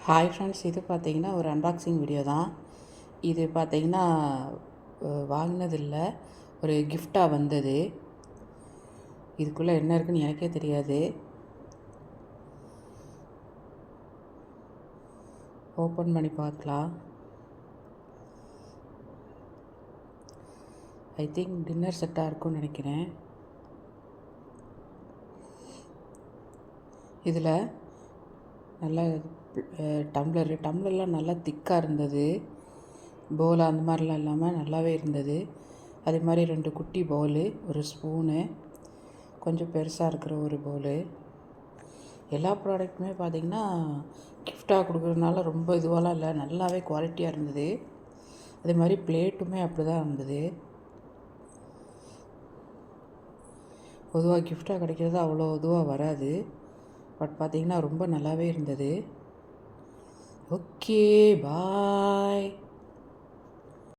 Hi friends, இது பார்த்தீங்கன்னா ஒரு அன்பாக்சிங் வீடியோ தான். இது பார்த்தீங்கன்னா வாங்கினதில்ல, ஒரு கிஃப்டாக வந்தது. இதுக்குள்ளே என்ன இருக்குன்னு எனக்கே தெரியாது. ஓப்பன் பண்ணி பார்க்கலாம். ஐ திங்க் டின்னர் செட்டாக இருக்கும்னு நினைக்கிறேன். இதில் நல்லா டம்ளர்லாம் நல்லா திக்காக இருந்தது. பவுல் அந்த மாதிரிலாம் இல்லாமல் நல்லாவே இருந்தது. அதே மாதிரி 2 குட்டி பவுலு, ஒரு ஸ்பூனு, கொஞ்சம் பெருசாக இருக்கிற ஒரு பவுலு. எல்லா ப்ராடக்ட்டுமே பார்த்திங்கன்னா கிஃப்டாக கொடுக்குறதுனால ரொம்ப இதுவாலாம் இல்லை, நல்லாவே குவாலிட்டியாக இருந்தது. அதே மாதிரி பிளேட்டுமே அப்படி தான் இருந்தது. பொதுவாக கிஃப்டாக கிடைக்கிறது அவ்வளோ இதுவாக வராது, பட் பார்த்திங்கன்னா ரொம்ப நல்லாவே இருந்தது. ஓகே, பாய்.